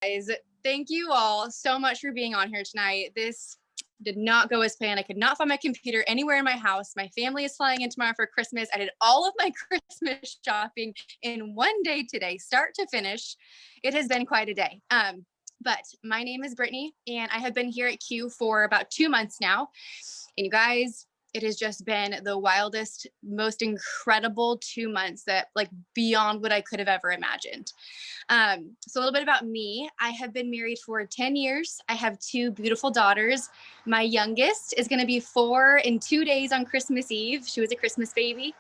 guys, thank you all so much for being on here tonight. This did not go as planned. I could not find my computer anywhere in my house. My family is flying in tomorrow for Christmas. I did all of my Christmas shopping in one day today, start to finish. It has been quite a day. But my name is Brittany, and I have been here at Q for about 2 months now. And you guys, it has just been the wildest, most incredible 2 months that like beyond what I could have ever imagined. So a little bit about me. I have been married for 10 years. I have 2 beautiful daughters. My youngest is going to be 4 in 2 days on Christmas Eve. She was a Christmas baby.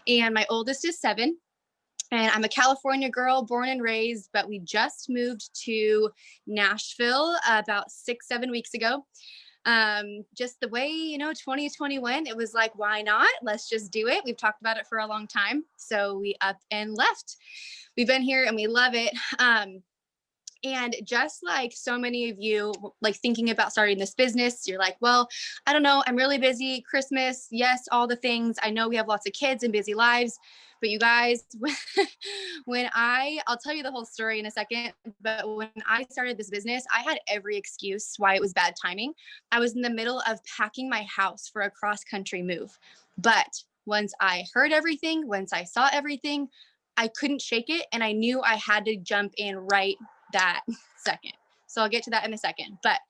And my oldest is 7. And I'm a California girl, born and raised, but we just moved to Nashville about 6-7 weeks ago. Just the way, 2021, it was like, why not? Let's just do it. We've talked about it for a long time. So we up and left. We've been here and we love it. And just like so many of you, like thinking about starting this business, you're like, well, I don't know. I'm really busy. Christmas. Yes. All the things. I know we have lots of kids and busy lives, but you guys, I'll tell you the whole story in a second, but when I started this business, I had every excuse why it was bad timing. I was in the middle of packing my house for a cross country move. But once I heard everything, once I saw everything, I couldn't shake it. And I knew I had to jump in right that second. So I'll get to that in a second. But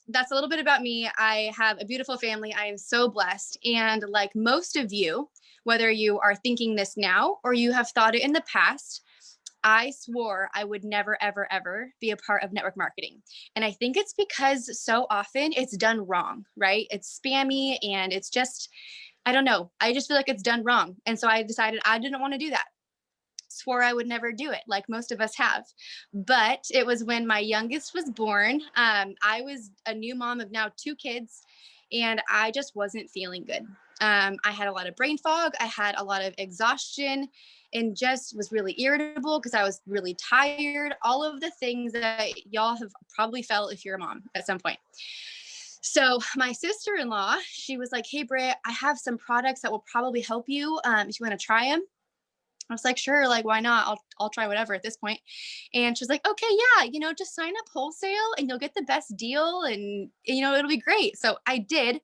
that's a little bit about me. I have a beautiful family. I am so blessed. And like most of you, whether you are thinking this now or you have thought it in the past, I swore I would never, ever, ever be a part of network marketing. And I think it's because so often it's done wrong, right? It's spammy and it's just, I don't know. I just feel like it's done wrong. And so I decided I didn't want to do that. Swore I would never do it, like most of us have. But it was when my youngest was born. I was a new mom of now 2 kids, and I just wasn't feeling good. I had a lot of brain fog. I had a lot of exhaustion and just was really irritable because I was really tired. All of the things that y'all have probably felt if you're a mom at some point. So my sister-in-law, she was like, hey, Britt, I have some products that will probably help you if you want to try them. I was like, sure, like, why not? I'll try whatever at this point. And she's like, okay, yeah, just sign up wholesale and you'll get the best deal and, it'll be great. So I did,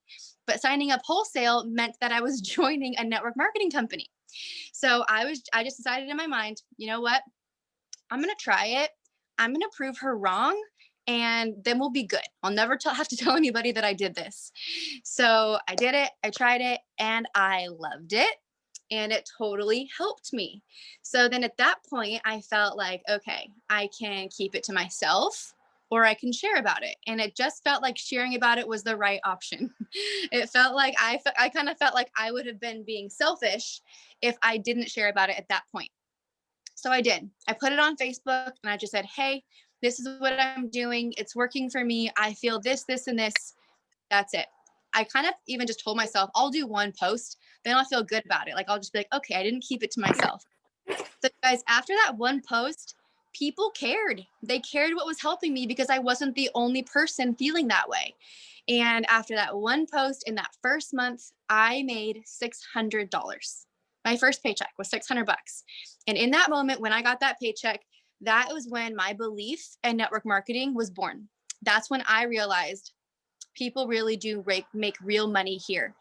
but signing up wholesale meant that I was joining a network marketing company. So I just decided in my mind, you know what? I'm going to try it. I'm going to prove her wrong. And then we'll be good. I'll never have to tell anybody that I did this. So I did it. I tried it and I loved it. And it totally helped me. So then at that point, I felt like, okay, I can keep it to myself or I can share about it. And it just felt like sharing about it was the right option. It felt like I kind of felt like I would have been being selfish if I didn't share about it at that point. So I did. I put it on Facebook and I just said, hey, this is what I'm doing. It's working for me. I feel this, this, and this. That's it. I kind of even just told myself, I'll do one post, then I'll feel good about it. Like, I'll just be like, okay, I didn't keep it to myself. So guys, after that one post, people cared. They cared what was helping me because I wasn't the only person feeling that way. And after that one post in that first month, I made $600. My first paycheck was $600. And in that moment, when I got that paycheck, that was when my belief in network marketing was born. That's when I realized people really do make real money here.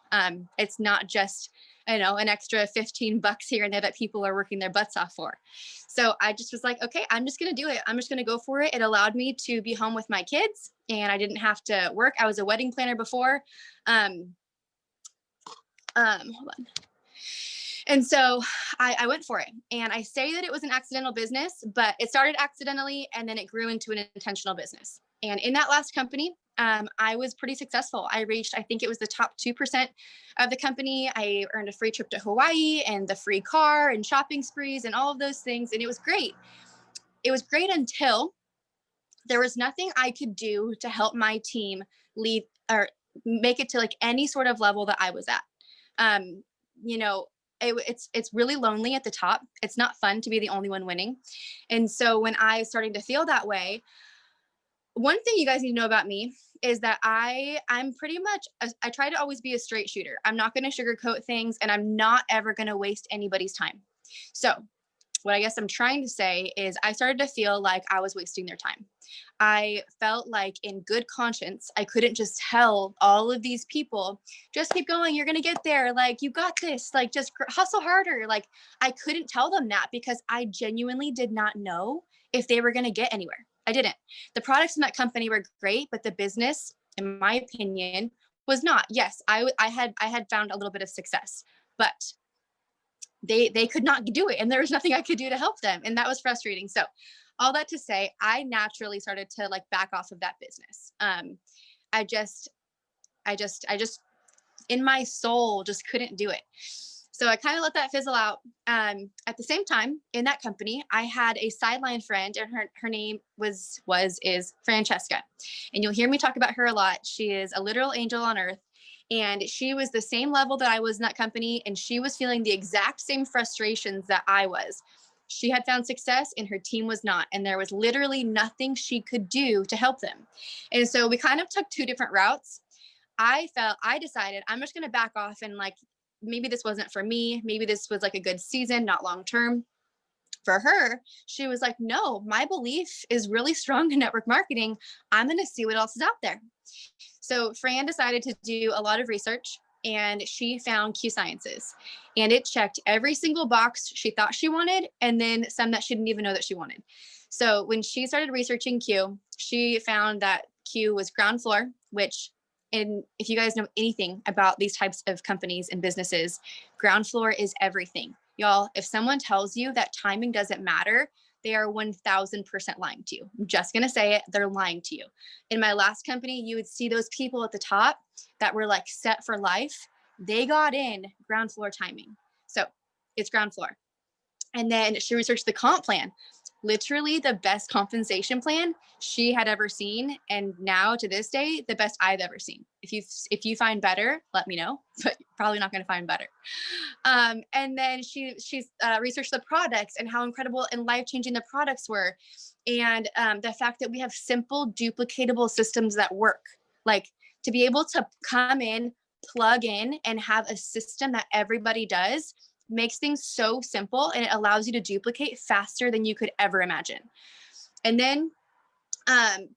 It's not just, an extra $15 here and there that people are working their butts off for. So I just was like, okay, I'm just going to do it. I'm just going to go for it. It allowed me to be home with my kids and I didn't have to work. I was a wedding planner before. Hold on. And so I went for it. And I say that it was an accidental business, but it started accidentally and then it grew into an intentional business. And in that last company, I was pretty successful. I reached, I think it was the top 2% of the company. I earned a free trip to Hawaii and the free car and shopping sprees and all of those things. And it was great. It was great until there was nothing I could do to help my team lead or make it to like any sort of level that I was at. It's really lonely at the top. It's not fun to be the only one winning. And so when I was starting to feel that way, one thing you guys need to know about me is that I'm pretty much, I try to always be a straight shooter. I'm not going to sugarcoat things and I'm not ever going to waste anybody's time. So what I guess I'm trying to say is I started to feel like I was wasting their time. I felt like in good conscience, I couldn't just tell all of these people, just keep going, you're going to get there. Like, you got this, like, just hustle harder. Like, I couldn't tell them that because I genuinely did not know if they were going to get anywhere. I didn't. The products in that company were great, but the business, in my opinion, was not. Yes, I had found a little bit of success, but they could not do it, and there was nothing I could do to help them, and that was frustrating. So all that to say, I naturally started to like back off of that business. I just in my soul just couldn't do it. So I kind of let that fizzle out. At the same time, in that company, I had a sideline friend, and her name is Francesca, and you'll hear me talk about her a lot. She is a literal angel on earth, and she was the same level that I was in that company, and she was feeling the exact same frustrations that I was. She had found success, and her team was not, and there was literally nothing she could do to help them. And so we kind of took two different routes. I decided I'm just going to back off, and like, maybe this wasn't for me. Maybe this was like a good season, not long term. For her, she was like, no, my belief is really strong in network marketing. I'm going to see what else is out there. So Fran decided to do a lot of research, and she found Q Sciences, and it checked every single box she thought she wanted, and then some that she didn't even know that she wanted. So when she started researching Q, she found that Q was ground floor, which, and if you guys know anything about these types of companies and businesses, ground floor is everything. Y'all, if someone tells you that timing doesn't matter, they are 1000% lying to you. I'm just going to say it. They're lying to you. In my last company, you would see those people at the top that were like set for life. They got in ground floor timing. So it's ground floor. And then she researched the comp plan, literally the best compensation plan she had ever seen. And now to this day, the best I've ever seen. If you find better, let me know, but you're probably not going to find better. And then she's researched the products and how incredible and life-changing the products were. And the fact that we have simple, duplicatable systems that work. Like, to be able to come in, plug in, and have a system that everybody does makes things so simple, and it allows you to duplicate faster than you could ever imagine. And then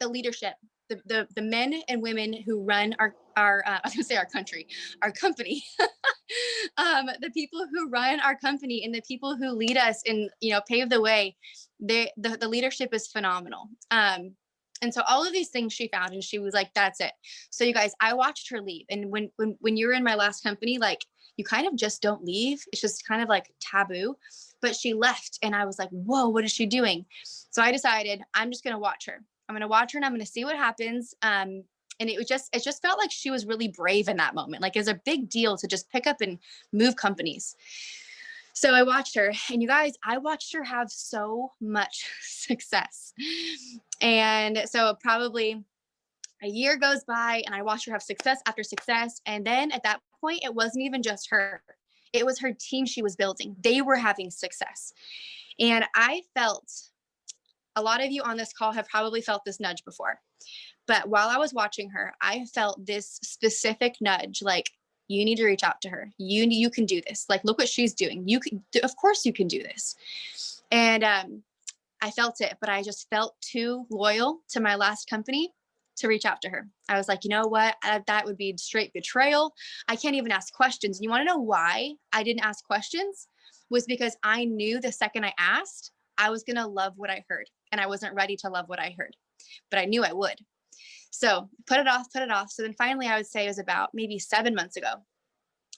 the leadership, the men and women who run our I was gonna say our country, our company, the people who run our company and the people who lead us and, you know, pave the way, the leadership is phenomenal. And so all of these things she found, and she was like, that's it. So you guys, I watched her leave. And when you were in my last company, like, you kind of just don't leave. It's just kind of like taboo. But she left, and I was like, whoa, what is she doing? So I decided I'm just going to watch her. I'm going to watch her, and I'm going to see what happens. And it just felt like she was really brave in that moment. Like, it was a big deal to just pick up and move companies. So I watched her, and you guys, I watched her have so much success. And so probably a year goes by, and I watched her have success after success. And then at that point, it wasn't even just her. It was her team she was building. They were having success. And I felt, a lot of you on this call have probably felt this nudge before. But while I was watching her, I felt this specific nudge, like, you need to reach out to her. You can do this. Like, look what she's doing. You can, of course you can do this. And I felt it, but I just felt too loyal to my last company to reach out to her. I was like, you know what? That would be straight betrayal. I can't even ask questions. And you want to know why I didn't ask questions? Was because I knew the second I asked, I was going to love what I heard. And I wasn't ready to love what I heard, but I knew I would. So put it off. So then finally, I would say it was about maybe 7 months ago,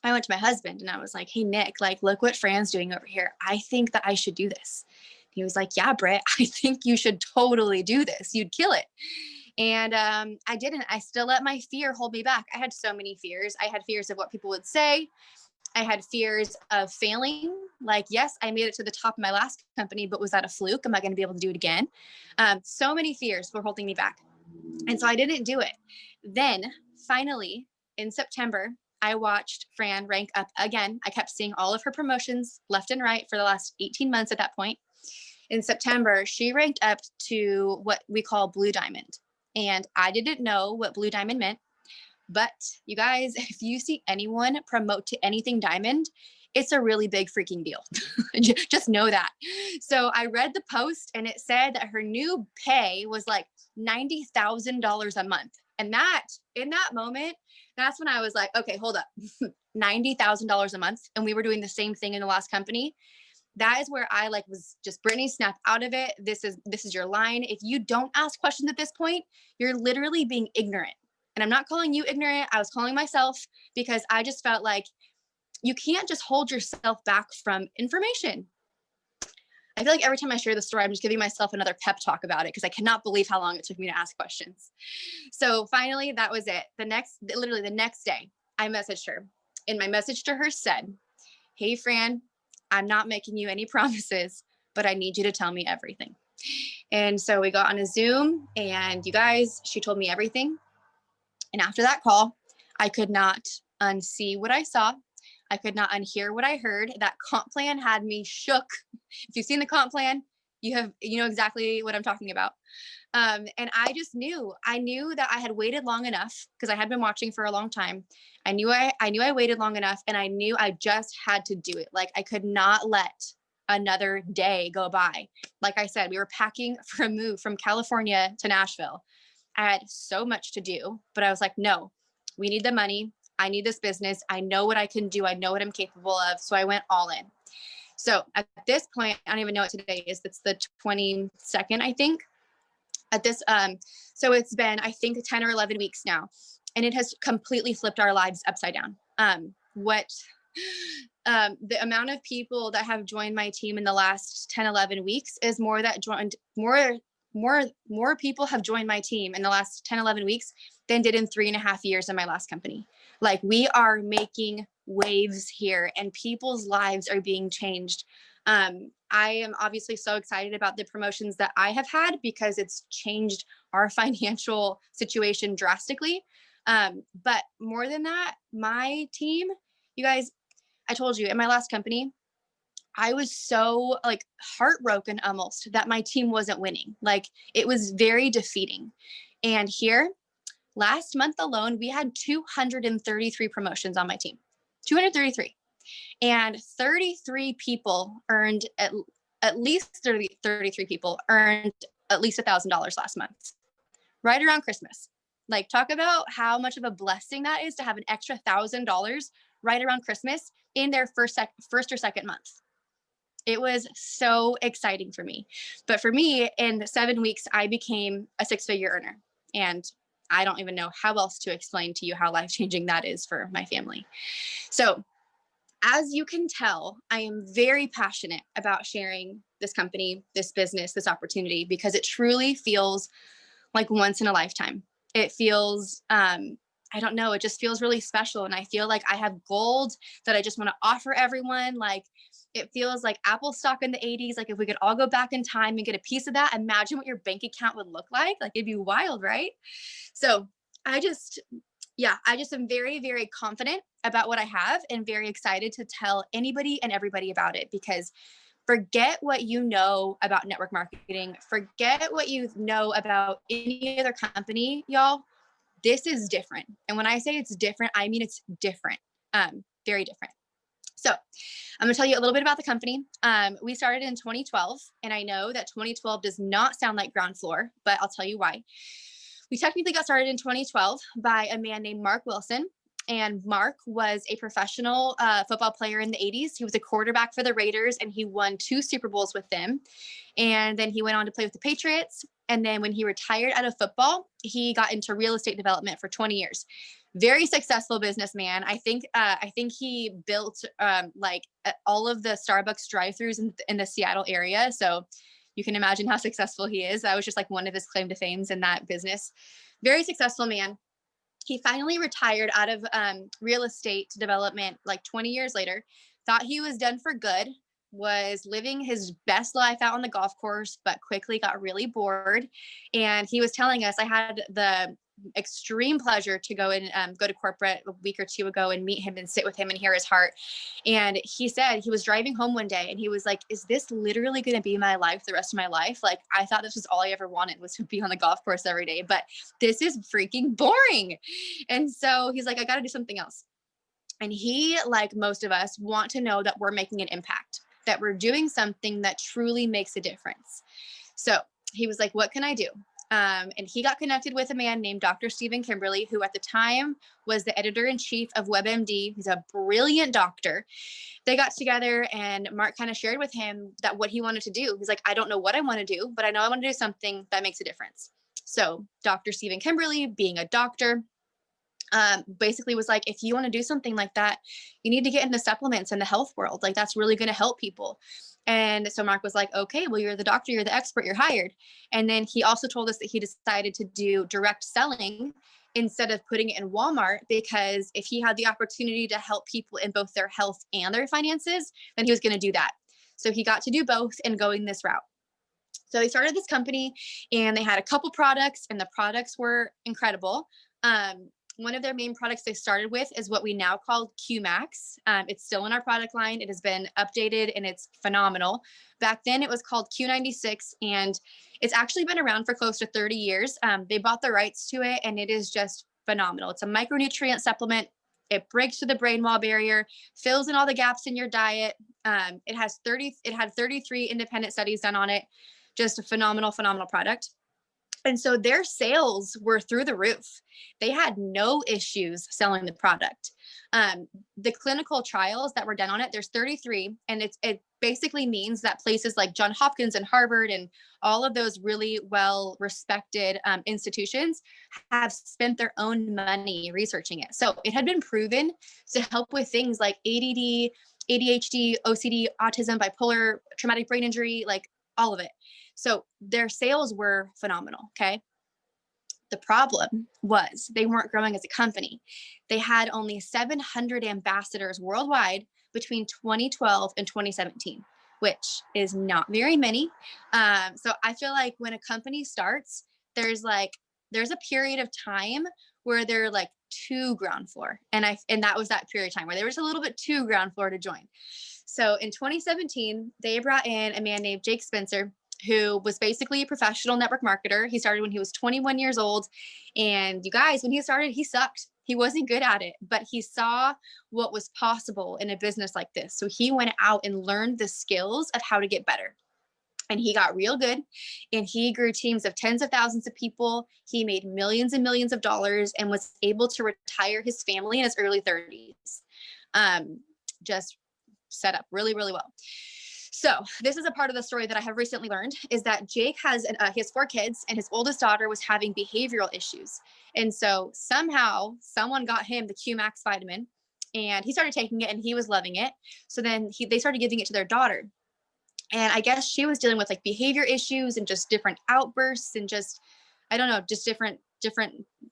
I went to my husband and I was like, hey, Nick, like, look what Fran's doing over here. I think that I should do this. He was like, yeah, Britt, I think you should totally do this. You'd kill it. And I didn't. I still let my fear hold me back. I had so many fears. I had fears of what people would say. I had fears of failing. Like, yes, I made it to the top of my last company, but was that a fluke? Am I going to be able to do it again? So many fears were holding me back. And so I didn't do it. Then finally in September, I watched Fran rank up again. I kept seeing all of her promotions left and right for the last 18 months at that point. In September, she ranked up to what we call Blue Diamond. And I didn't know what Blue Diamond meant. But you guys, if you see anyone promote to anything diamond, it's a really big freaking deal. Just know that. So I read the post and it said that her new pay was like $90,000 a month. And that, in that moment, that's when I was like, okay, hold up. $90,000 a month. And we were doing the same thing in the last company. That is where I like was just, Brittany, snap out of it. This is your line. If you don't ask questions at this point, you're literally being ignorant. And I'm not calling you ignorant. I was calling myself, because I just felt like you can't just hold yourself back from information. I feel like every time I share the story, I'm just giving myself another pep talk about it, because I cannot believe how long it took me to ask questions. So finally, that was it. Literally the next day, I messaged her. And my message to her said, hey, Fran, I'm not making you any promises, but I need you to tell me everything. And so we got on a Zoom, and you guys, she told me everything. And after that call, I could not unsee what I saw. I could not unhear what I heard. That comp plan had me shook. If you've seen the comp plan, you know exactly what I'm talking about. And I just knew that I had waited long enough, because I had been watching for a long time. I knew I waited long enough, and I knew I just had to do it. Like, I could not let another day go by. Like I said, we were packing for a move from California to Nashville. I had so much to do, but I was like, no, we need the money. I need this business. I know what I can do. I know what I'm capable of. So I went all in. So at this point, I don't even know what today is. It's the 22nd, I think. At this, so it's been, I think, 10 or 11 weeks now, and it has completely flipped our lives upside down. The amount of people that have joined my team in the last 10, 11 weeks is more people have joined my team in the last 10, 11 weeks than did in 3.5 years in my last company. Like, we are making waves here, and people's lives are being changed. I am obviously so excited about the promotions that I have had, because it's changed our financial situation drastically. But more than that, my team, you guys, I told you in my last company, I was so like heartbroken almost that my team wasn't winning. Like, it was very defeating. And here, last month alone, we had 233 promotions on my team. 233. And 33 people earned at least 33 people earned at least $1,000 last month, right around Christmas. Like, talk about how much of a blessing that is to have an extra $1,000 right around Christmas in their first or second month. It was so exciting for me. But for me, in 7 weeks, I became a 6-figure earner. And I don't even know how else to explain to you how life-changing that is for my family. So, as you can tell, I am very passionate about sharing this company, this business, this opportunity, because it truly feels like once in a lifetime. It feels, I don't know, it just feels really special. And I feel like I have gold that I just want to offer everyone. Like, it feels like Apple stock in the 80s. Like, if we could all go back in time and get a piece of that, imagine what your bank account would look like. Like, it'd be wild, right? So I just am very, very confident about what I have, and very excited to tell anybody and everybody about it, because forget what you know about network marketing. Forget what you know about any other company, y'all. This is different. And when I say it's different, I mean it's different, very different. So I'm going to tell you a little bit about the company. We started in 2012, and I know that 2012 does not sound like ground floor, but I'll tell you why. We technically got started in 2012 by a man named Mark Wilson. And Mark was a professional football player in the 80s. He was a quarterback for the Raiders, and he won 2 Super Bowls with them. And then he went on to play with the Patriots. And then when he retired out of football, he got into real estate development for 20 years. Very successful businessman. I think he built all of the Starbucks drive-thrus in the Seattle area. So you can imagine how successful he is. That was just like one of his claim to fames in that business. Very successful man. He finally retired out of real estate development like 20 years later, thought he was done for good, was living his best life out on the golf course, but quickly got really bored. And he was telling us, I had the extreme pleasure to go to corporate a week or 2 ago and meet him and sit with him and hear his heart. And he said he was driving home one day and he was like, is this literally going to be my life the rest of my life? Like, I thought this was all I ever wanted, was to be on the golf course every day, but this is freaking boring. And so he's like, I got to do something else. And he, like most of us, want to know that we're making an impact, that we're doing something that truly makes a difference. So he was like, what can I do? And he got connected with a man named Dr. Stephen Kimberly, who at the time was the editor-in-chief of WebMD. He's a brilliant doctor. They got together and Mark kind of shared with him that what he wanted to do. He's like, I don't know what I want to do, but I know I want to do something that makes a difference. So Dr. Stephen Kimberly, being a doctor, basically was like, if you want to do something like that, you need to get into supplements in the health world. Like that's really going to help people. And so Mark was like, okay, well, you're the doctor, you're the expert, you're hired. And then he also told us that he decided to do direct selling instead of putting it in Walmart, because if he had the opportunity to help people in both their health and their finances, then he was going to do that. So he got to do both and going this route. So they started this company and they had a couple products, and the products were incredible. One of their main products they started with is what we now call QMax. It's still in our product line. It has been updated and it's phenomenal. Back then it was called Q96, and it's actually been around for close to 30 years. They bought the rights to it, and it is just phenomenal. It's a micronutrient supplement. It breaks through the brain wall barrier, fills in all the gaps in your diet. It had 33 independent studies done on it. Just a phenomenal, phenomenal product. And so their sales were through the roof. They had no issues selling the product. The clinical trials that were done on it, there's 33, and it basically means that places like Johns Hopkins and Harvard and all of those really well-respected institutions have spent their own money researching it. So it had been proven to help with things like ADD, ADHD, OCD, autism, bipolar, traumatic brain injury, like all of it. So their sales were phenomenal. Okay. The problem was they weren't growing as a company. They had only 700 ambassadors worldwide between 2012 and 2017, which is not very many. So I feel like when a company starts, there's a period of time where they're like too ground floor. And that was that period of time where there was a little bit too ground floor to join. So in 2017, they brought in a man named Jake Spencer, who was basically a professional network marketer. He started when he was 21 years old. And you guys, when he started, he sucked. He wasn't good at it, but he saw what was possible in a business like this. So he went out and learned the skills of how to get better. And he got real good, and he grew teams of tens of thousands of people. He made millions and millions of dollars and was able to retire his family in his early 30s. Just set up really, really well. So this is a part of the story that I have recently learned, is that Jake has 4 kids, and his oldest daughter was having behavioral issues. And so somehow someone got him the QMax vitamin, and he started taking it and he was loving it. So then they started giving it to their daughter. And I guess she was dealing with like behavior issues and just different outbursts and just, I don't know, just different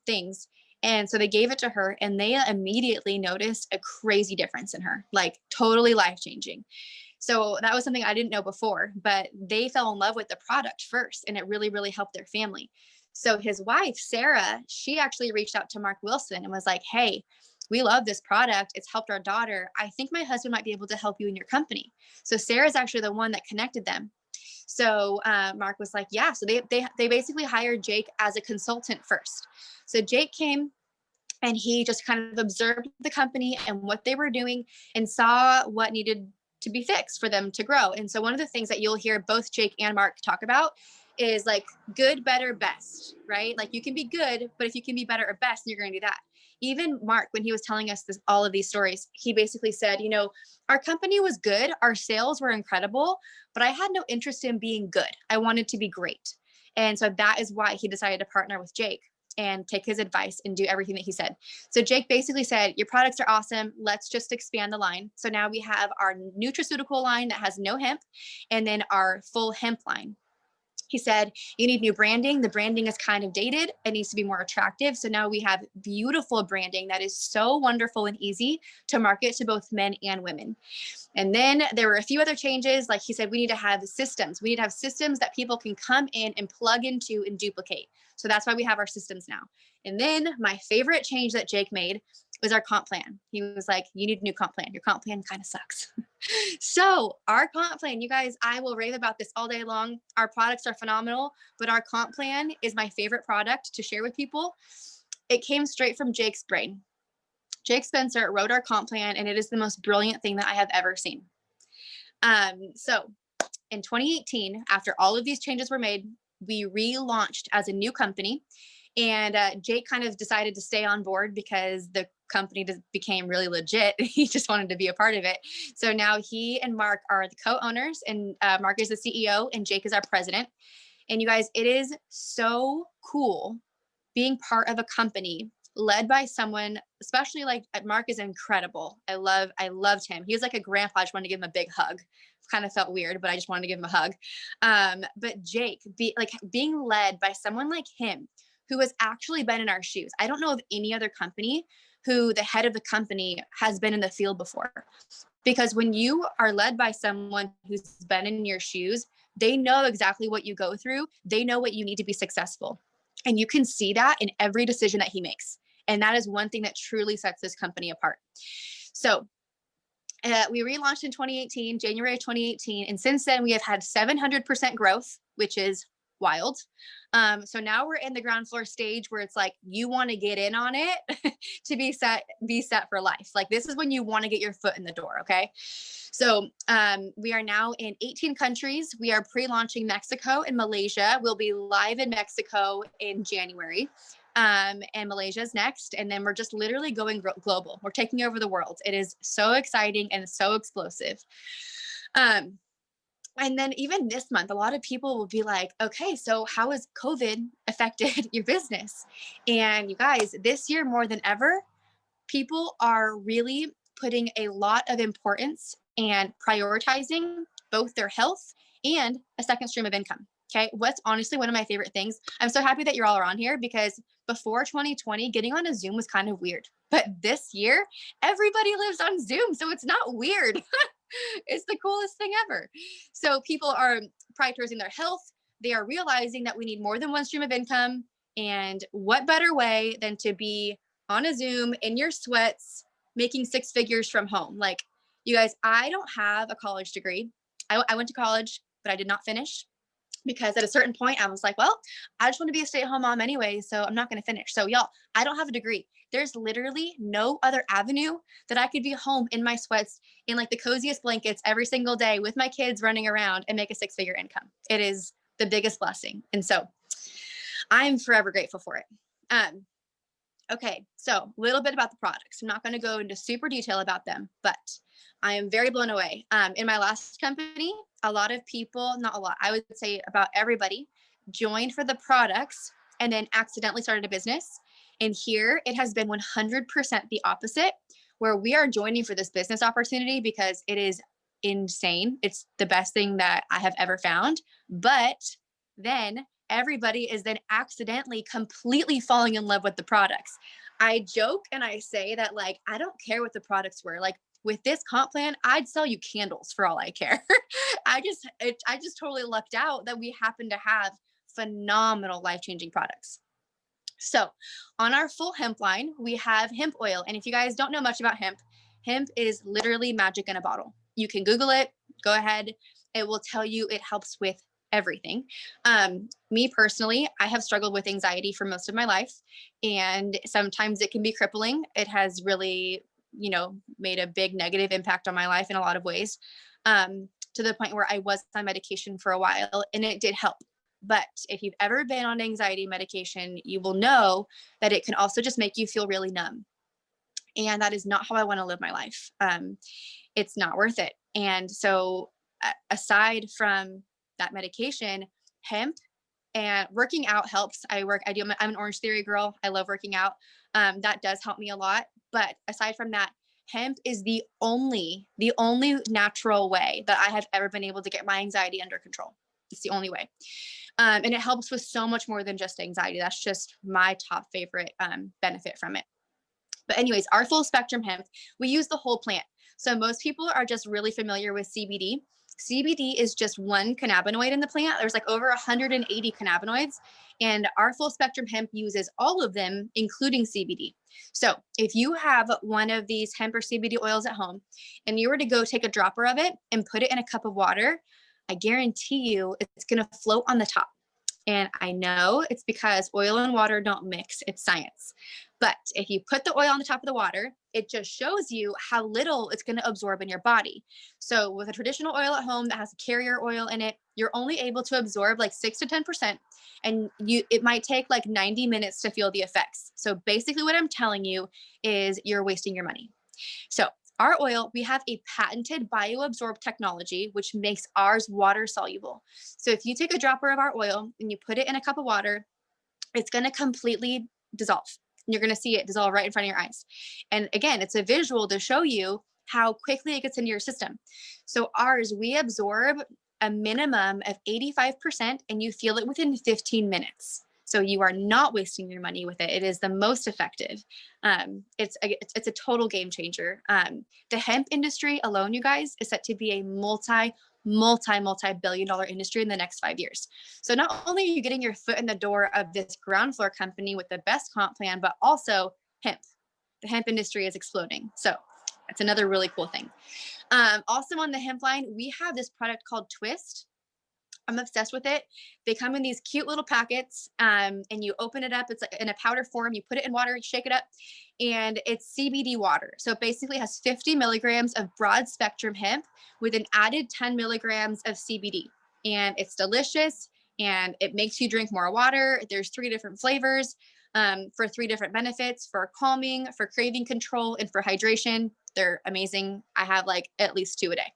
things. And so they gave it to her, and they immediately noticed a crazy difference in her, like totally life-changing. So that was something I didn't know before, but they fell in love with the product first, and it really, really helped their family. So his wife, Sarah, she actually reached out to Mark Wilson and was like, hey, we love this product. It's helped our daughter. I think my husband might be able to help you in your company. So Sarah's actually the one that connected them. So Mark was like, yeah. So they basically hired Jake as a consultant first. So Jake came and he just kind of observed the company and what they were doing and saw what needed to be fixed for them to grow. And so one of the things that you'll hear both Jake and Mark talk about is like good, better, best, right? Like you can be good, but if you can be better or best, you're going to do that. Even Mark, when he was telling us all of these stories, he basically said, our company was good. Our sales were incredible, but I had no interest in being good. I wanted to be great. And so that is why he decided to partner with Jake and take his advice and do everything that he said. So Jake basically said, your products are awesome. Let's just expand the line. So now we have our nutraceutical line that has no hemp, and then our full hemp line. He said, you need new branding. The branding is kind of dated. It needs to be more attractive. So now we have beautiful branding that is so wonderful and easy to market to both men and women. And then there were a few other changes. Like he said, we need to have systems. We need to have systems that people can come in and plug into and duplicate. So that's why we have our systems now. And then my favorite change that Jake made was our comp plan. He was like, you need a new comp plan. Your comp plan kind of sucks. So our comp plan, you guys, I will rave about this all day long. Our products are phenomenal, but our comp plan is my favorite product to share with people. It came straight from Jake's brain. Jake Spencer wrote our comp plan, and it is the most brilliant thing that I have ever seen. So in 2018, after all of these changes were made, we relaunched as a new company. And Jake kind of decided to stay on board because the company became really legit. He just wanted to be a part of it. So now he and Mark are the co-owners, and Mark is the CEO and Jake is our president. And you guys, it is so cool being part of a company led by someone, especially like Mark is incredible. I loved him. He was like a grandpa. I just wanted to give him a big hug. Kind of felt weird, but I just wanted to give him a hug. But Jake, being led by someone like him, who has actually been in our shoes. I don't know of any other company who the head of the company has been in the field before. Because when you are led by someone who's been in your shoes, they know exactly what you go through. They know what you need to be successful. And you can see that in every decision that he makes. And that is one thing that truly sets this company apart. So we relaunched in 2018, January of 2018. And since then, we have had 700% growth, which is wild. So now we're in the ground floor stage where it's like, you want to get in on it to be set for life. Like, this is when you want to get your foot in the door. Okay. So we are now in 18 countries. We are pre-launching Mexico and Malaysia. We'll be live in Mexico in January. And Malaysia's next. And then we're just literally going global. We're taking over the world. It is so exciting and so explosive. And then even this month, a lot of people will be like, okay, so how has COVID affected your business? And you guys, this year more than ever, people are really putting a lot of importance and prioritizing both their health and a second stream of income. Okay. What's honestly one of my favorite things. I'm so happy that you're all on here, because before 2020, getting on a Zoom was kind of weird. But this year, everybody lives on Zoom. So it's not weird. It's the coolest thing ever. So people are prioritizing their health. They are realizing that we need more than one stream of income. And what better way than to be on a Zoom in your sweats, making six figures from home? Like, you guys, I don't have a college degree. I went to college, but I did not finish, because at a certain point I was like, well, I just want to be a stay-at-home mom anyway, so I'm not going to finish. So y'all, I don't have a degree. There's literally no other avenue that I could be home in my sweats in like the coziest blankets every single day with my kids running around and make a six-figure income. It is the biggest blessing. And so I'm forever grateful for it. Okay, so a little bit about the products. I'm not going to go into super detail about them, but I am very blown away. In my last company, a lot of people, not a lot, I would say about everybody, joined for the products and then accidentally started a business. And here it has been 100% the opposite, where we are joining for this business opportunity because it is insane. It's the best thing that I have ever found. But then everybody is then accidentally completely falling in love with the products. I joke and I say that, like, I don't care what the products were. Like, with this comp plan, I'd sell you candles for all I care. I just totally lucked out that we happen to have phenomenal life-changing products. So on our full hemp line, we have hemp oil. And if you guys don't know much about hemp, hemp is literally magic in a bottle. You can Google it, go ahead. It will tell you it helps with everything. Me personally, I have struggled with anxiety for most of my life, and sometimes it can be crippling. It has really, made a big negative impact on my life in a lot of ways, to the point where I was on medication for a while, and it did help. But if you've ever been on anxiety medication, you will know that it can also just make you feel really numb. And that is not how I want to live my life. It's not worth it. And so aside from that medication, hemp and working out helps. I'm an Orange Theory girl. I love working out. That does help me a lot. But aside from that, hemp is the only natural way that I have ever been able to get my anxiety under control. It's the only way. And it helps with so much more than just anxiety. That's just my top favorite benefit from it. But anyways, our full spectrum hemp, we use the whole plant. So most people are just really familiar with CBD. CBD is just one cannabinoid in the plant. There's like over 180 cannabinoids, and our full spectrum hemp uses all of them, including CBD. So if you have one of these hemp or CBD oils at home and you were to go take a dropper of it and put it in a cup of water, I guarantee you it's going to float on the top. And I know it's because oil and water don't mix, it's science. But if you put the oil on the top of the water, it just shows you how little it's going to absorb in your body. So with a traditional oil at home that has a carrier oil in it, you're only able to absorb like 6 to 10%. And it might take like 90 minutes to feel the effects. So basically what I'm telling you is you're wasting your money. So our oil, we have a patented bioabsorb technology, which makes ours water soluble. So if you take a dropper of our oil and you put it in a cup of water, it's going to completely dissolve. You're going to see it dissolve right in front of your eyes. And again, it's a visual to show you how quickly it gets into your system. So ours, we absorb a minimum of 85% and you feel it within 15 minutes. So you are not wasting your money with it. It is the most effective. It's a total game changer. The hemp industry alone, you guys, is set to be a multi-billion-dollar industry in the next 5 years. So not only are you getting your foot in the door of this ground floor company with the best comp plan, but also hemp. The hemp industry is exploding. So that's another really cool thing. Also on the hemp line, we have this product called Twist. I'm obsessed with it. They come in these cute little packets, and you open it up. It's like in a powder form. You put it in water, you shake it up, and it's CBD water. So it basically has 50 milligrams of broad spectrum hemp with an added 10 milligrams of CBD. And it's delicious, and it makes you drink more water. There's 3 different flavors for 3 different benefits: for calming, for craving control, and for hydration. They're amazing. I have like at least 2 a day.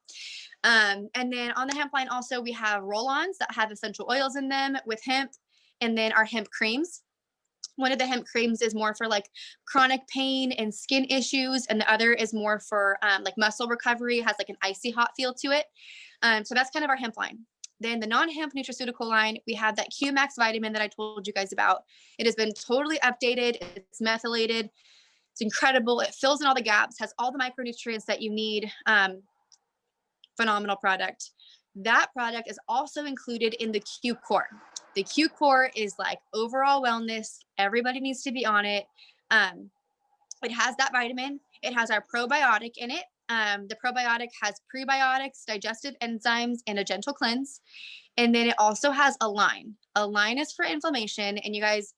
And then on the hemp line also, we have roll-ons that have essential oils in them with hemp, and then our hemp creams. One of the hemp creams is more for like chronic pain and skin issues, and the other is more for like muscle recovery. It has like an icy hot feel to it. So that's kind of our hemp line. Then the non-hemp nutraceutical line, we have that QMax vitamin that I told you guys about. It has been totally updated. It's methylated. It's incredible. It fills in all the gaps, has all the micronutrients that you need. Phenomenal product. That product is also included in the Q Core. The Q Core is like overall wellness. Everybody needs to be on it. It has that vitamin. It has our probiotic in it. The probiotic has prebiotics, digestive enzymes, and a gentle cleanse. And then it also has a line. A line is for inflammation. And you guys,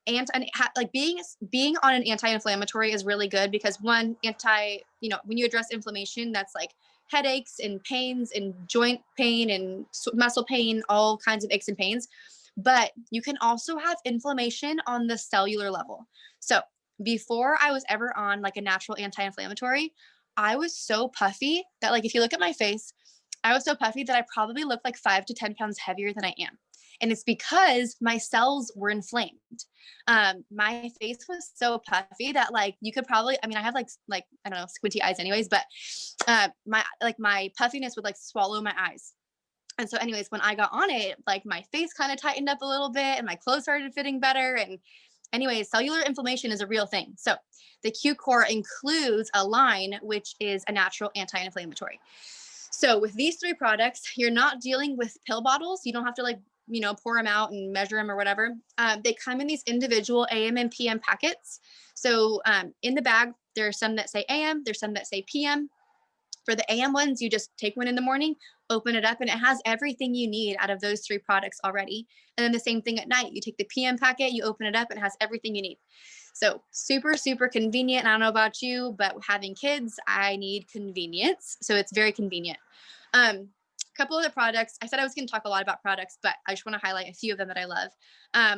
like being on an anti-inflammatory is really good because one, when you address inflammation, that's like headaches and pains and joint pain and muscle pain, all kinds of aches and pains. But you can also have inflammation on the cellular level. So before I was ever on like a natural anti-inflammatory, I was so puffy that like if you look at my face, I was so puffy that I probably look like 5 to 10 pounds heavier than I am. And it's because my cells were inflamed. My face was so puffy that like you could probably, I mean, I have like I don't know, squinty eyes anyways, but my puffiness would like swallow my eyes. And so anyways, when I got on it, like my face kind of tightened up a little bit and my clothes started fitting better. And anyways, cellular inflammation is a real thing. So the Q Core includes a line, which is a natural anti-inflammatory. So with these 3 products, you're not dealing with pill bottles. You don't have to like, pour them out and measure them or whatever. They come in these individual AM and PM packets. So in the bag, there are some that say AM, there's some that say PM. For the AM ones, you just take one in the morning, open it up, and it has everything you need out of those 3 products already. And then the same thing at night. You take the PM packet, you open it up, and it has everything you need. So super, super convenient. And I don't know about you, but having kids, I need convenience. So it's very convenient. Couple of the products, I said I was going to talk a lot about products, but I just want to highlight a few of them that I love.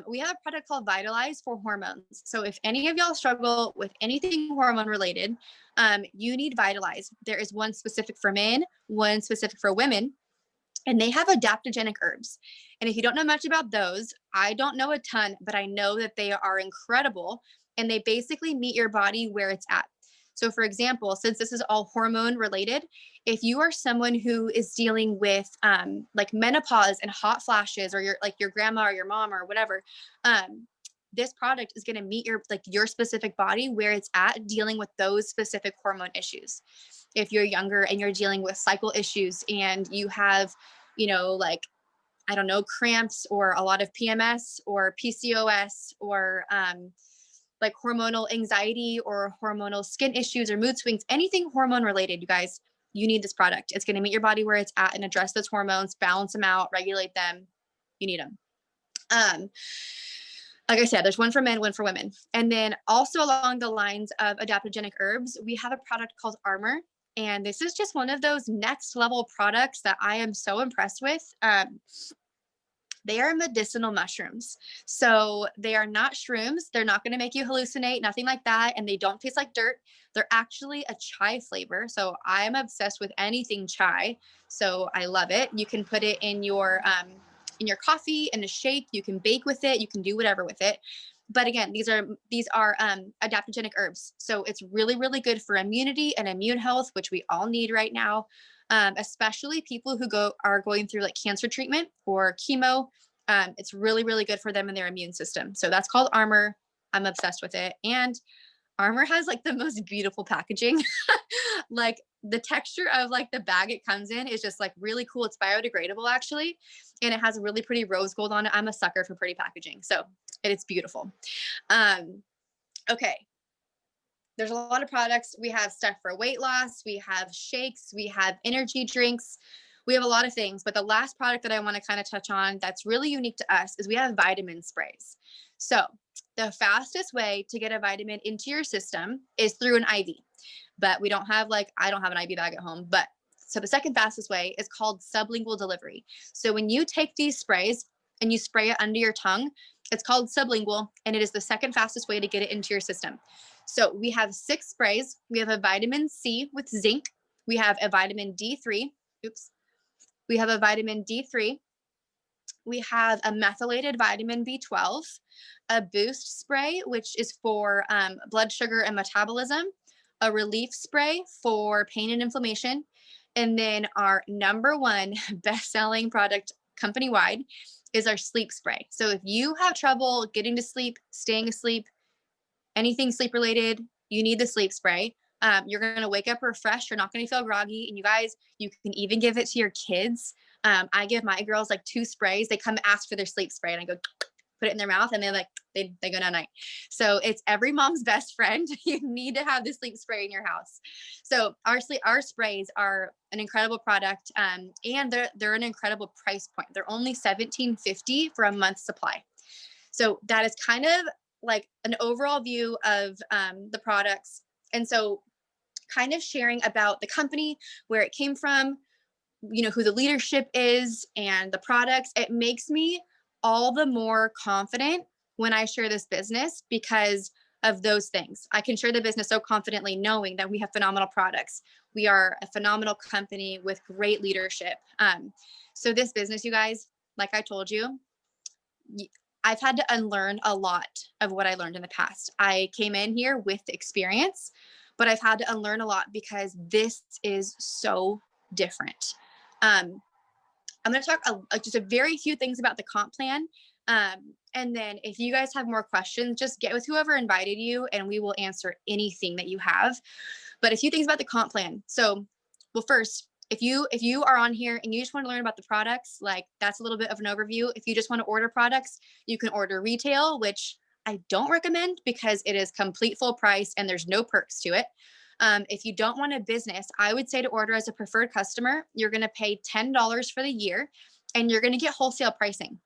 We have a product called Vitalize for hormones. So if any of y'all struggle with anything hormone related, you need Vitalize. There is one specific for men, one specific for women, and they have adaptogenic herbs. And if you don't know much about those, I don't know a ton, but I know that they are incredible. And they basically meet your body where it's at. So for example, since this is all hormone related, if you are someone who is dealing with like menopause and hot flashes, or your grandma or your mom or whatever, this product is going to meet your specific body where it's at, dealing with those specific hormone issues. If you're younger and you're dealing with cycle issues and you have, I don't know, cramps or a lot of PMS or PCOS or like hormonal anxiety or hormonal skin issues or mood swings, anything hormone related, you guys, you need this product. It's going to meet your body where it's at and address those hormones, balance them out, regulate them. You need them. Um, like I said, there's one for men, one for women. And then also along the lines of adaptogenic herbs, we have a product called Armor. And this is just one of those next level products that I am so impressed with. They are medicinal mushrooms. So they are not shrooms. They're not going to make you hallucinate, nothing like that. And they don't taste like dirt. They're actually a chai flavor. So I'm obsessed with anything chai. So I love it. You can put it in your coffee, in a shake. You can bake with it. You can do whatever with it. But again, these are adaptogenic herbs. So it's really, really good for immunity and immune health, which we all need right now. Especially people who are going through like cancer treatment or chemo. It's really, really good for them and their immune system. So that's called Armor. I'm obsessed with it. And Armor has like the most beautiful packaging. Like the texture of like the bag it comes in is just like really cool. It's biodegradable actually. And it has a really pretty rose gold on it. I'm a sucker for pretty packaging. So it's beautiful. Okay. There's a lot of products. We have stuff for weight loss. We have shakes. We have energy drinks. We have a lot of things. But the last product that I want to kind of touch on that's really unique to us is we have vitamin sprays. So the fastest way to get a vitamin into your system is through an IV. But we don't have I don't have an IV bag at home. But so the second fastest way is called sublingual delivery. So when you take these sprays and you spray it under your tongue, it's called sublingual, and it is the second fastest way to get it into your system. So we have 6 sprays. We have a vitamin C with zinc. We have a vitamin D3. We have a vitamin D3. We have a methylated vitamin B12, a boost spray, which is for blood sugar and metabolism, a relief spray for pain and inflammation, and then our number one best-selling product company-wide is our sleep spray. So if you have trouble getting to sleep, staying asleep, anything sleep related, you need the sleep spray. You're going to wake up refreshed. You're not going to feel groggy. And you guys, you can even give it to your kids. I give my girls like 2 sprays. They come ask for their sleep spray and I go put it in their mouth and they go down night. So it's every mom's best friend. You need to have the sleep spray in your house. So our sprays are an incredible product. And they're an incredible price point. They're only $17.50 for a month's supply. So that is kind of like an overall view of the products. And so kind of sharing about the company, where it came from, who the leadership is and the products, it makes me all the more confident when I share this business because of those things. I can share the business so confidently knowing that we have phenomenal products. We are a phenomenal company with great leadership. So this business, you guys, like I told you, I've had to unlearn a lot of what I learned in the past. I came in here with experience, but I've had to unlearn a lot because this is so different. I'm going to talk just a very few things about the comp plan. And then if you guys have more questions, just get with whoever invited you and we will answer anything that you have. But a few things about the comp plan. So, well, first, if you are on here and you just want to learn about the products, like that's a little bit of an overview. If you just want to order products, you can order retail, which I don't recommend because it is complete full price and there's no perks to it. If you don't want a business, I would say to order as a preferred customer. You're going to pay $10 for the year and you're going to get wholesale pricing.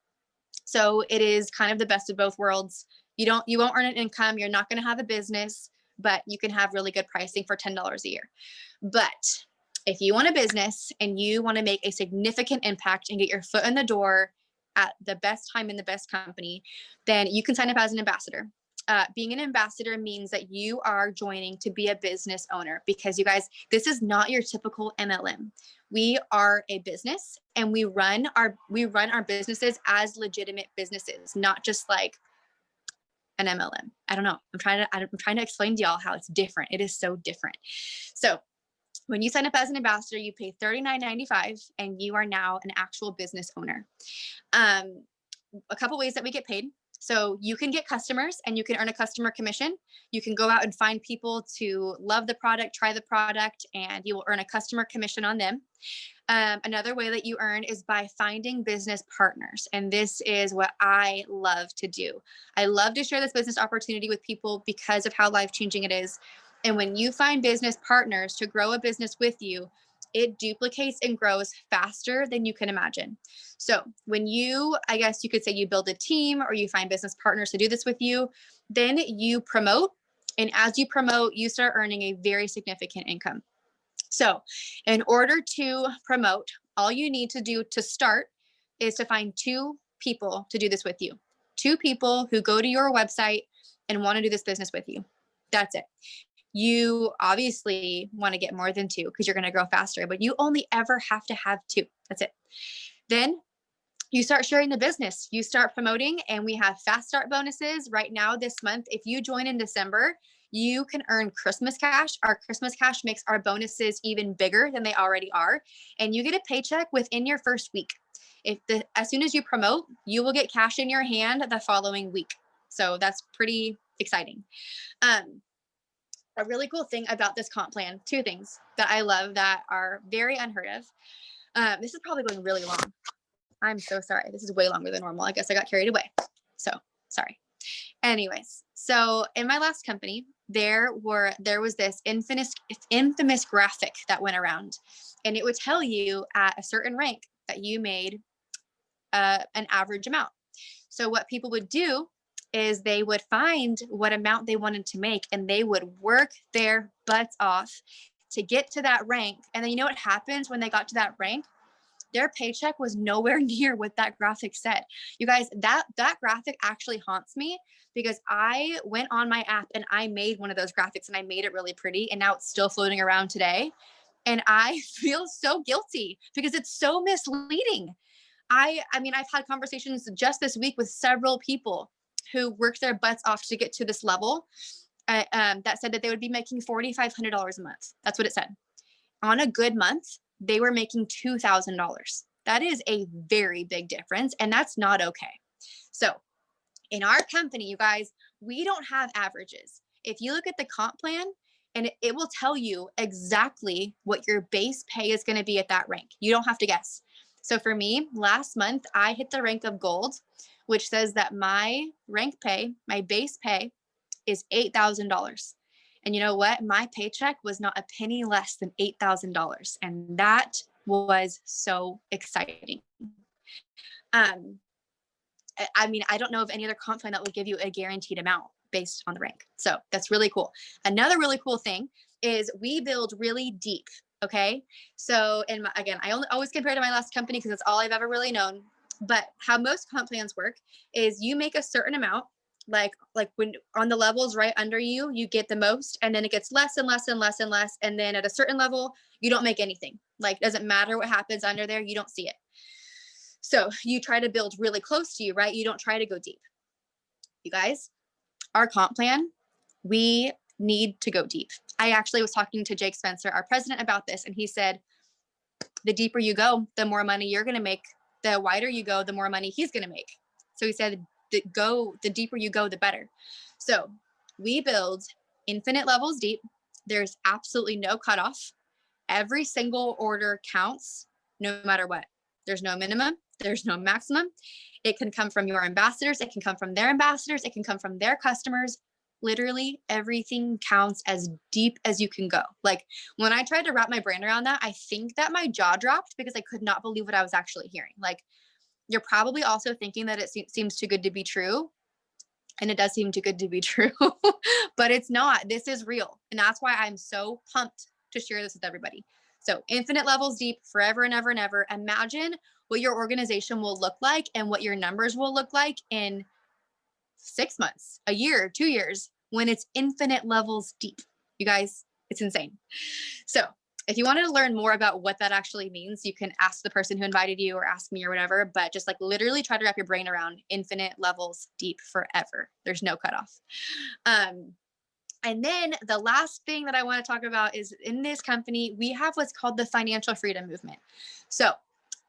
So it is kind of the best of both worlds. You won't earn an income. You're not going to have a business, but you can have really good pricing for $10 a year. But if you want a business and you want to make a significant impact and get your foot in the door at the best time in the best company, then you can sign up as an ambassador. Being an ambassador means that you are joining to be a business owner because you guys, this is not your typical MLM. We are a business and we run our businesses as legitimate businesses, not just like an MLM. I don't know. I'm trying to explain to y'all how it's different. It is so different. So when you sign up as an ambassador, you pay $39.95 and you are now an actual business owner. A couple ways that we get paid. So you can get customers and you can earn a customer commission. You can go out and find people to love the product, try the product, and you will earn a customer commission on them. Another way that you earn is by finding business partners. And this is what I love to do. I love to share this business opportunity with people because of how life-changing it is. And when you find business partners to grow a business with you, it duplicates and grows faster than you can imagine. So when you, I guess you could say you build a team or you find business partners to do this with you, then you promote. And as you promote, you start earning a very significant income. So in order to promote, all you need to do to start is to find 2 people to do this with you. 2 people who go to your website and want to do this business with you. That's it. You obviously want to get more than 2 because you're going to grow faster, but you only ever have to have 2. That's it. Then you start sharing the business, you start promoting, and we have fast start bonuses right now this month. If you join in December, you can earn Christmas cash. Our Christmas cash makes our bonuses even bigger than they already are. And you get a paycheck within your first week. As soon as you promote, you will get cash in your hand the following week. So that's pretty exciting. A really cool thing about this comp plan, 2 things that I love that are very unheard of. This is probably going really long. I'm so sorry. This is way longer than normal. I guess I got carried away. So sorry. Anyways, so in my last company, there was this infamous graphic that went around, and it would tell you at a certain rank that you made an average amount. So what people would do is they would find what amount they wanted to make, and they would work their butts off to get to that rank. And then you know what happens when they got to that rank? Their paycheck was nowhere near what that graphic said. You guys, that graphic actually haunts me because I went on my app and I made one of those graphics and I made it really pretty, and now it's still floating around today. And I feel so guilty because it's so misleading. I mean, I've had conversations just this week with several people who worked their butts off to get to this level that said that they would be making $4,500 a month. That's what it said. On a good month, they were making $2,000. That is a very big difference, and that's not okay. So in our company, you guys, we don't have averages. If you look at the comp plan, and it will tell you exactly what your base pay is going to be at that rank. You don't have to guess. So for me, last month, I hit the rank of gold, which says that my rank pay, my base pay is $8,000. And you know what? My paycheck was not a penny less than $8,000. And that was so exciting. I mean, I don't know of any other comp plan that would give you a guaranteed amount based on the rank. So that's really cool. Another really cool thing is we build really deep. Okay. So, again, I always compare to my last company because that's all I've ever really known. But how most comp plans work is you make a certain amount, like when on the levels right under you, you get the most, and then it gets less and less and less and less. And then at a certain level, you don't make anything. Like, doesn't matter what happens under there. You don't see it. So you try to build really close to you, right? You don't try to go deep. You guys, our comp plan, we need to go deep. I actually was talking to Jake Spencer, our president, about this, and he said, the deeper you go, the more money you're going to make. The wider you go, the more money he's going to make. So he said, the deeper you go, the better. So we build infinite levels deep. There's absolutely no cutoff. Every single order counts no matter what. There's no minimum. There's no maximum. It can come from your ambassadors. It can come from their ambassadors. It can come from their customers. Literally everything counts as deep as you can go. Like, when I tried to wrap my brain around that, I think that my jaw dropped because I could not believe what I was actually hearing. Like, you're probably also thinking that it seems too good to be true. And it does seem too good to be true, but it's not. This is real. And that's why I'm so pumped to share this with everybody. So infinite levels deep, forever and ever and ever. Imagine what your organization will look like and what your numbers will look like in 6 months, a year, 2 years, when it's infinite levels deep. You guys, it's insane. So if you wanted to learn more about what that actually means, you can ask the person who invited you or ask me or whatever, but just like literally try to wrap your brain around infinite levels deep forever. There's no cutoff. And then the last thing that I want to talk about is, in this company, we have what's called the financial freedom movement. So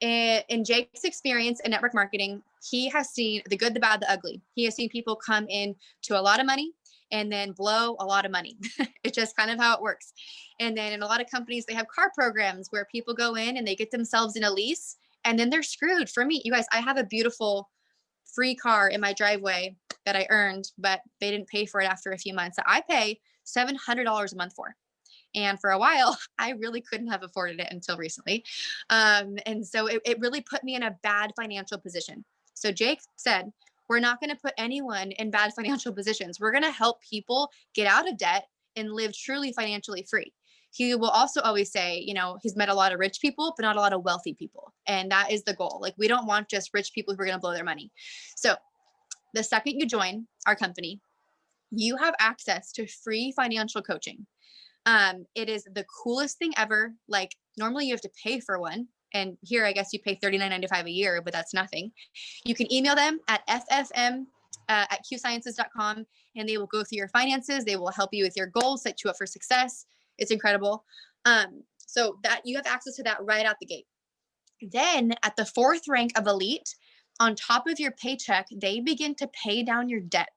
in Jake's experience in network marketing, he has seen the good, the bad, the ugly. He has seen people come in to a lot of money and then blow a lot of money. It's just kind of how it works. And then in a lot of companies, they have car programs where people go in and they get themselves in a lease, and then they're screwed. For me, you guys, I have a beautiful free car in my driveway that I earned, but they didn't pay for it after a few months. So I pay $700 a month for. And for a while, I really couldn't have afforded it until recently. And so it really put me in a bad financial position. So Jake said, we're not going to put anyone in bad financial positions. We're going to help people get out of debt and live truly financially free. He will also always say, you know, he's met a lot of rich people, but not a lot of wealthy people. And that is the goal. Like, we don't want just rich people who are going to blow their money. So the second you join our company, you have access to free financial coaching. It is the coolest thing ever. Like, normally you have to pay for one. And here, I guess you pay $39.95 a year, but that's nothing. You can email them at ffm@qsciences.com, and they will go through your finances. They will help you with your goals, set you up for success. It's incredible. So that you have access to that right out the gate. Then at the fourth rank of Elite, on top of your paycheck, they begin to pay down your debt.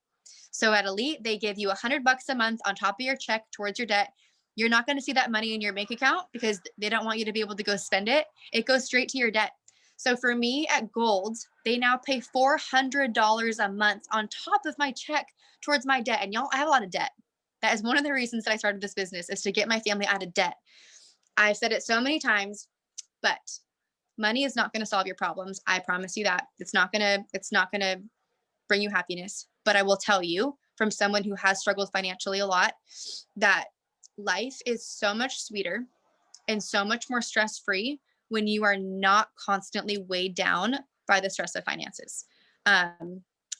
So at Elite, they give you $100 a month on top of your check towards your debt. You're not going to see that money in your bank account because they don't want you to be able to go spend it. It goes straight to your debt. So for me at Gold, they now pay $400 a month on top of my check towards my debt. And y'all, I have a lot of debt. That is one of the reasons that I started this business, is to get my family out of debt. I've said it so many times, but money is not going to solve your problems. I promise you that. It's not going to bring you happiness. But I will tell you, from someone who has struggled financially a lot, that life is so much sweeter and so much more stress-free when you are not constantly weighed down by the stress of finances.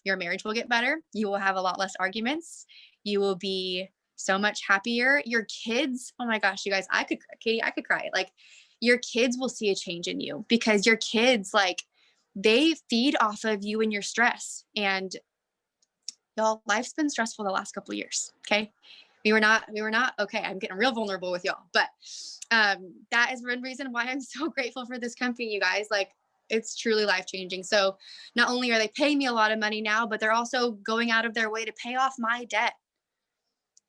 Your marriage will get better. You will have a lot less arguments. You will be so much happier. Your kids, oh my gosh, you guys, Katie, I could cry. Like, your kids will see a change in you because your kids, like, they feed off of you and your stress. And y'all, life's been stressful the last couple of years. Okay. We were not, okay. I'm getting real vulnerable with y'all, but that is one reason why I'm so grateful for this company, you guys. Like, it's truly life-changing. So not only are they paying me a lot of money now, but they're also going out of their way to pay off my debt.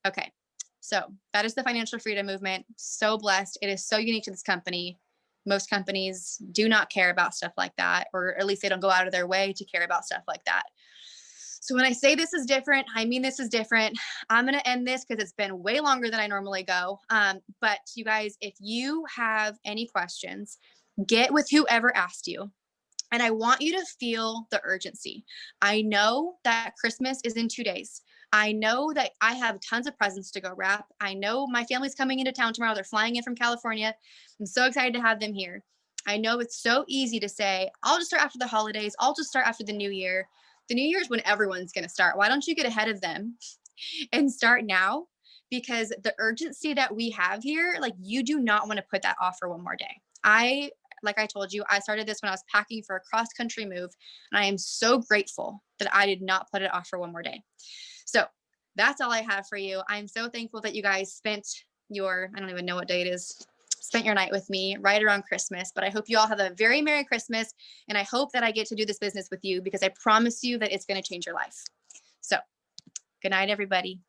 Okay. So that is the financial freedom movement. So blessed. It is so unique to this company. Most companies do not care about stuff like that, or at least they don't go out of their way to care about stuff like that. So when I say this is different, I mean this is different. I'm going to end this because it's been way longer than I normally go. But you guys, if you have any questions, get with whoever asked you. And I want you to feel the urgency. I know that Christmas is in 2 days. I know that I have tons of presents to go wrap. I know my family's coming into town tomorrow. They're flying in from California. I'm so excited to have them here. I know it's so easy to say, I'll just start after the holidays. I'll just start after the new year. The new year is when everyone's going to start. Why don't you get ahead of them and start now? Because the urgency that we have here, like, you do not want to put that off for one more day. Like I told you, I started this when I was packing for a cross-country move, and I am so grateful that I did not put it off for one more day. So that's all I have for you. I'm so thankful that you guys spent I don't even know what day it is, spent your night with me right around Christmas, but I hope you all have a very Merry Christmas, and I hope that I get to do this business with you because I promise you that it's going to change your life. So good night, everybody.